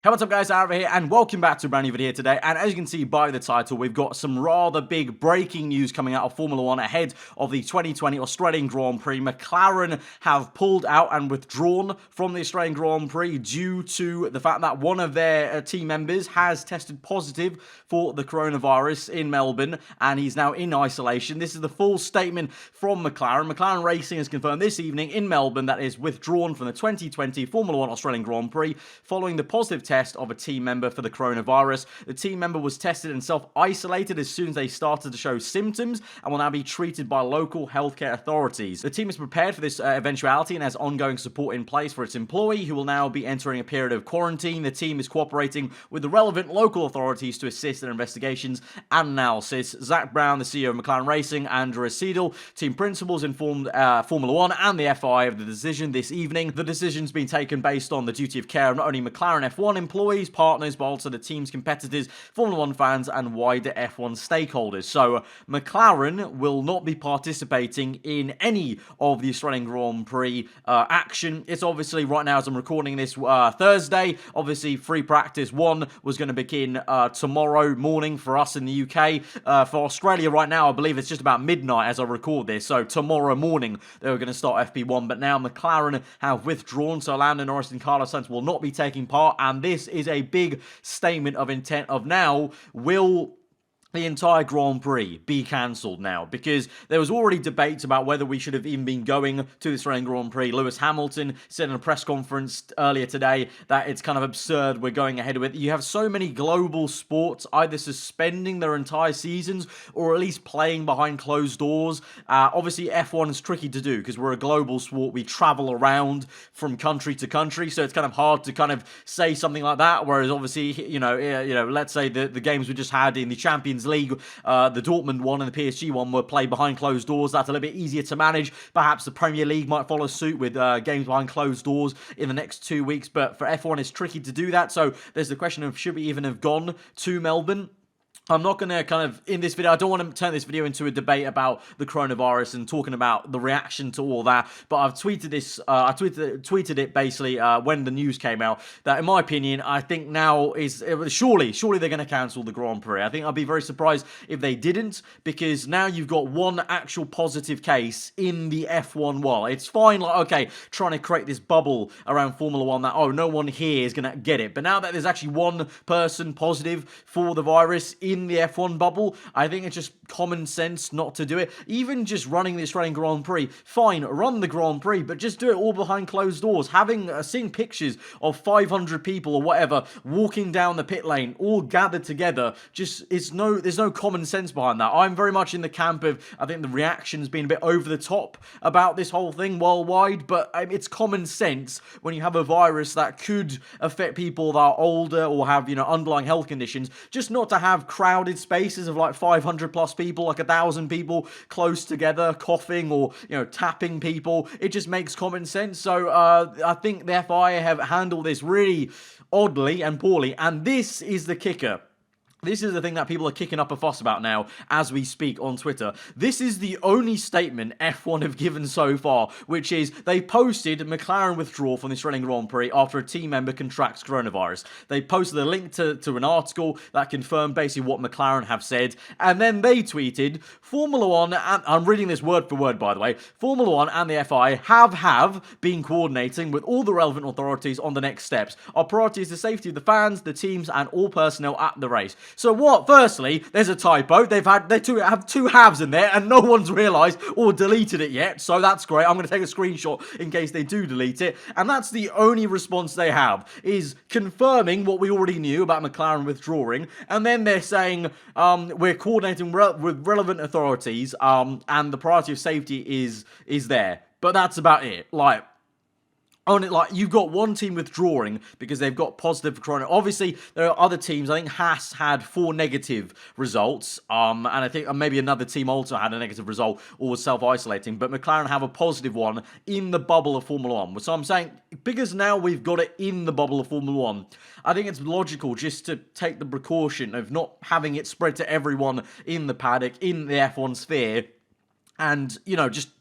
Hey, what's up guys, Aaron here, and welcome back to a brand new video today. And as you can see by the title, we've got some rather big breaking news coming out of Formula 1 ahead of the 2020 Australian Grand Prix. McLaren have pulled out and withdrawn from the Australian Grand Prix due to the fact that one of their team members has tested positive for the coronavirus in Melbourne, and he's now in isolation. This is the full statement from McLaren. McLaren Racing has confirmed this evening in Melbourne that it is withdrawn from the 2020 Formula 1 Australian Grand Prix following the positive test of a team member for the coronavirus. The team member was tested and self-isolated as soon as they started to show symptoms and will now be treated by local healthcare authorities. The team is prepared for this eventuality and has ongoing support in place for its employee, who will now be entering a period of quarantine. The team is cooperating with the relevant local authorities to assist in investigations and analysis. Zach Brown, the CEO of McLaren Racing, Andrew Seidel, team principals, informed Formula 1 and the FI of the decision this evening. The decision's been taken based on the duty of care of not only McLaren F1 employees, partners, but also the team's competitors, Formula 1 fans, and wider F1 stakeholders. So McLaren will not be participating in any of the Australian Grand Prix action. It's obviously, right now as I'm recording this, Thursday. Obviously, free practice 1 was going to begin tomorrow morning for us in the UK. For Australia right now, I believe it's just about midnight as I record this. So tomorrow morning, they were going to start FP1, but now McLaren have withdrawn. So Lando Norris and Carlos Sainz will not be taking part, and this is a big statement of intent of now, will the entire Grand Prix be cancelled now? Because there was already debates about whether we should have even been going to the Australian Grand Prix. Lewis Hamilton said in a press conference earlier today that it's kind of absurd we're going ahead with it. You have so many global sports either suspending their entire seasons or at least playing behind closed doors. Obviously, F1 is tricky to do because we're a global sport. We travel around from country to country, so it's kind of hard to kind of say something like that. Whereas obviously, let's say the games we just had in the Champions League, the Dortmund one and the PSG one were played behind closed doors. That's a little bit easier to manage. Perhaps the Premier League might follow suit with games behind closed doors in the next 2 weeks, but for F1 it's tricky to do that. So there's the question of, should we even have gone to Melbourne? I'm not going to kind of, in this video, I don't want to turn this video into a debate about the coronavirus and talking about the reaction to all that, but I've tweeted this, I tweeted it basically when the news came out, that in my opinion, I think now is, surely they're going to cancel the Grand Prix. I think I'd be very surprised if they didn't, because now you've got one actual positive case in the F1 world. It's fine, like, okay, trying to create this bubble around Formula 1 that, oh, no one here is going to get it, but now that there's actually one person positive for the virus in the F1 bubble, I think it's just common sense not to do it. Even just running the Australian Grand Prix, fine, run the Grand Prix, but just do it all behind closed doors. Seeing pictures of 500 people or whatever walking down the pit lane, all gathered together, just there's no common sense behind that. I'm very much in the camp of, I think the reaction's been a bit over the top about this whole thing worldwide, but it's common sense when you have a virus that could affect people that are older or have, underlying health conditions, just not to have crowded spaces of like 500 plus people, like 1,000 people close together, coughing or, tapping people. It just makes common sense. So I think the FIA have handled this really oddly and poorly. And this is the kicker. This is the thing that people are kicking up a fuss about now as we speak on Twitter. This is the only statement F1 have given so far, which is they posted McLaren withdraw from the Australian Grand Prix after a team member contracts coronavirus. They posted a link to an article that confirmed basically what McLaren have said, and then they tweeted, Formula 1, and I'm reading this word for word by the way, Formula 1 and the FI have been coordinating with all the relevant authorities on the next steps. Our priority is the safety of the fans, the teams, and all personnel at the race. So what? Firstly, there's a typo. They have two halves in there, and no one's realised or deleted it yet. So that's great. I'm going to take a screenshot in case they do delete it. And that's the only response they have, is confirming what we already knew about McLaren withdrawing. And then they're saying we're coordinating with relevant authorities, and the priority of safety is there. But that's about it. You've got one team withdrawing because they've got positive for corona. Obviously, there are other teams. I think Haas had 4 negative results, and I think maybe another team also had a negative result or was self-isolating, but McLaren have a positive one in the bubble of Formula 1. So I'm saying, because now we've got it in the bubble of Formula 1, I think it's logical just to take the precaution of not having it spread to everyone in the paddock, in the F1 sphere, And, you know, just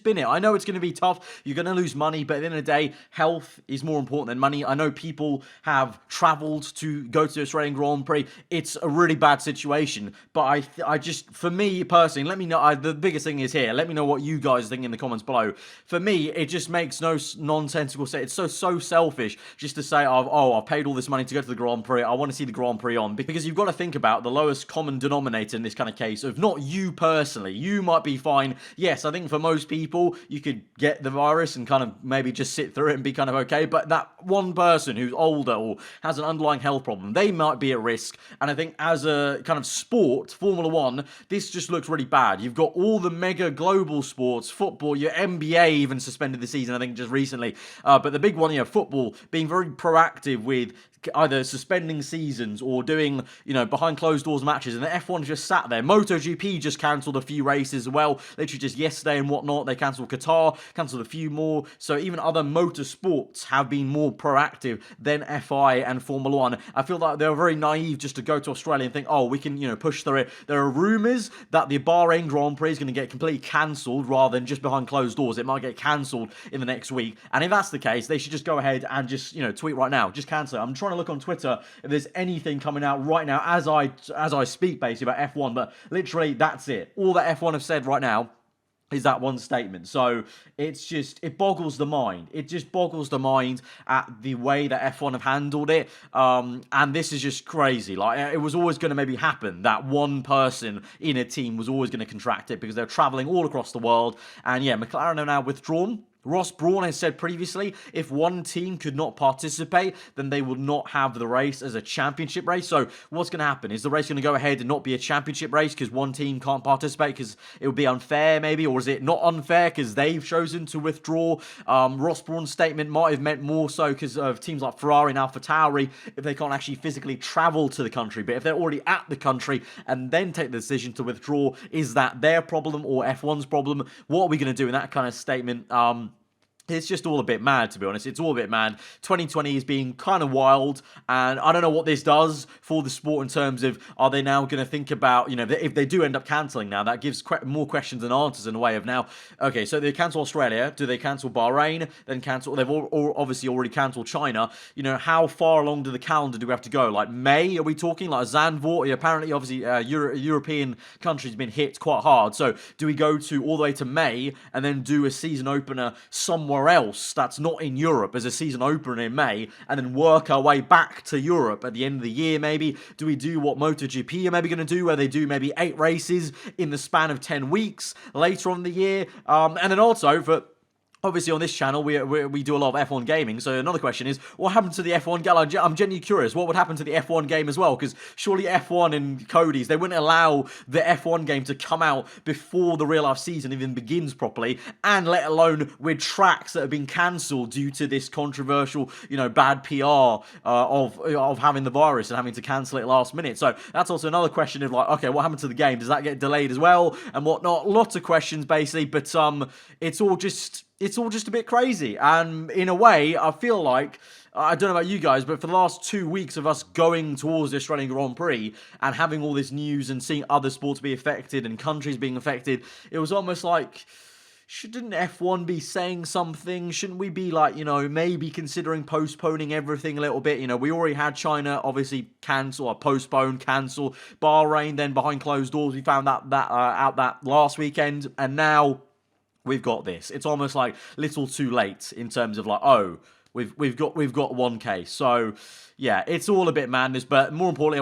bin it. I know it's going to be tough. You're going to lose money, but at the end of the day, health is more important than money. I know people have travelled to go to the Australian Grand Prix. It's a really bad situation, but I just, for me personally, let me know. The biggest thing is here. Let me know what you guys think in the comments below. For me, it just makes no nonsensical sense. It's so selfish just to say, I've paid all this money to go to the Grand Prix. I want to see the Grand Prix on, because you've got to think about the lowest common denominator in this kind of case of not you personally. You might be fine. Yes, I think for most people, you could get the virus and kind of maybe just sit through it and be kind of okay. But that one person who's older or has an underlying health problem, they might be at risk. And I think as a kind of sport, Formula One, this just looks really bad. You've got all the mega global sports, football, your NBA even suspended the season, I think, just recently. But the big one, football, being very proactive with either suspending seasons or doing, behind closed doors matches, and the F1 just sat there. MotoGP just cancelled a few races as well, literally just yesterday and whatnot. They cancelled Qatar, cancelled a few more, so even other motorsports have been more proactive than FI and Formula One. I feel like they're very naive just to go to Australia and think, we can, push through it. There are rumours that the Bahrain Grand Prix is going to get completely cancelled rather than just behind closed doors. It might get cancelled in the next week, and if that's the case, they should just go ahead and just, tweet right now, just cancel it. I'm trying to look on Twitter if there's anything coming out right now as I speak basically about F1, but literally that's it. All that F1 have said right now is that one statement. So it boggles the mind. It just boggles the mind at the way that F1 have handled it. And this is just crazy. Like, it was always going to maybe happen that one person in a team was always going to contract it because they're traveling all across the world. And yeah, McLaren are now withdrawn. Ross Brawn has said previously, if one team could not participate, then they would not have the race as a championship race. So what's going to happen? Is the race going to go ahead and not be a championship race because one team can't participate because it would be unfair maybe? Or is it not unfair because they've chosen to withdraw? Ross Brawn's statement might have meant more so because of teams like Ferrari and AlphaTauri, if they can't actually physically travel to the country. But if they're already at the country and then take the decision to withdraw, is that their problem or F1's problem? What are we going to do in that kind of statement? It's just all a bit mad, to be honest. It's all a bit mad. 2020 is being kind of wild, and I don't know what this does for the sport in terms of, are they now going to think about, if they do end up cancelling now, that gives more questions than answers in a way of now, okay, so they cancel Australia, do they cancel Bahrain, then cancel, they've obviously already cancelled China, how far along to the calendar do we have to go? Like May, are we talking? Like Zandvoort, apparently, obviously, European countries have been hit quite hard, so do we go to all the way to May, and then do a season opener somewhere else that's not in Europe as a season opener in May, and then work our way back to Europe at the end of the year maybe? Do we do what MotoGP are maybe going to do, where they do maybe 8 races in the span of 10 weeks later on in the year? And then also, for obviously on this channel, we do a lot of F1 gaming, so another question is, what happened to the F1 game? I'm genuinely curious, what would happen to the F1 game as well? Because surely F1 and Cody's, they wouldn't allow the F1 game to come out before the real life season even begins properly, and let alone with tracks that have been cancelled due to this controversial, bad PR of having the virus and having to cancel it last minute. So that's also another question of like, okay, what happened to the game? Does that get delayed as well? And whatnot? Lots of questions basically, but it's all just a bit crazy. And in a way, I feel like, I don't know about you guys, but for the last 2 weeks of us going towards the Australian Grand Prix and having all this news and seeing other sports be affected and countries being affected, it was almost like, shouldn't F1 be saying something? Shouldn't we be like, maybe considering postponing everything a little bit? We already had China obviously cancel or postpone, cancel. Bahrain then behind closed doors. We found out that last weekend, and now we've got this. It's almost like little too late in terms of like, we've got one case. So yeah, it's all a bit madness, but more importantly,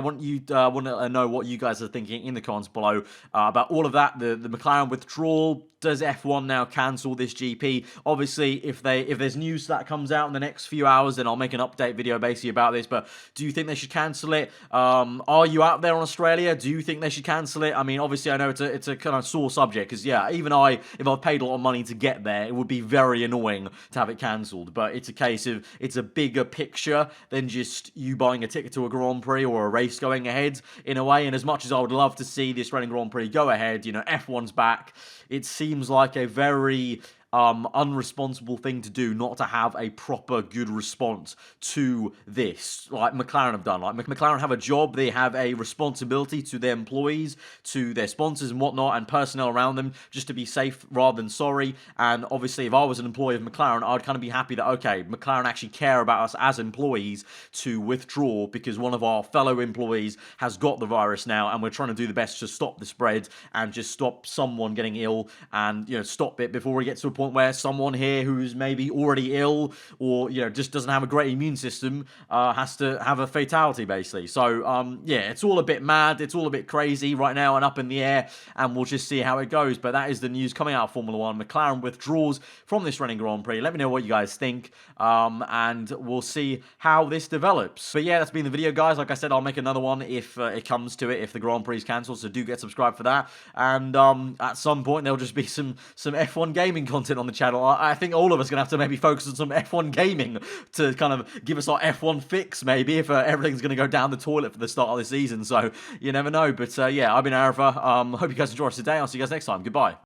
I want to know what you guys are thinking in the comments below about all of that. The McLaren withdrawal. Does F1 now cancel this GP? Obviously, if there's news that comes out in the next few hours, then I'll make an update video basically about this. But do you think they should cancel it? Are you out there on Australia? Do you think they should cancel it? I mean, obviously, I know it's a kind of sore subject because yeah, even if I've paid a lot of money to get there, it would be very annoying to have it cancelled. But it's a case of it's a bigger picture than just you buying a ticket to a Grand Prix or a race going ahead in a way. And as much as I would love to see the Australian Grand Prix go ahead, F1's back. It seems like a very unresponsible thing to do not to have a proper good response to this, like McLaren have done. Like McLaren have a job, they have a responsibility to their employees, to their sponsors and whatnot, and personnel around them, just to be safe rather than sorry. And obviously, if I was an employee of McLaren, I'd kind of be happy that, okay, McLaren actually care about us as employees to withdraw because one of our fellow employees has got the virus now, and we're trying to do the best to stop the spread and just stop someone getting ill, and stop it before we get to a point where someone here who's maybe already ill or just doesn't have a great immune system has to have a fatality, basically. So yeah, it's all a bit mad, it's all a bit crazy right now and up in the air, and we'll just see how it goes. But that is the news coming out of Formula 1. McLaren withdraws from this running Grand Prix. Let me know what you guys think, and we'll see how this develops. But yeah, that's been the video, guys. Like I said, I'll make another one if it comes to it, if the Grand Prix is cancelled, so do get subscribed for that. And at some point, there'll just be some F1 gaming content on the channel. I think all of us are going to have to maybe focus on some F1 gaming to kind of give us our F1 fix, maybe, if everything's going to go down the toilet for the start of the season. So you never know. But yeah, I've been Arava. Hope you guys enjoy us today. I'll see you guys next time. Goodbye.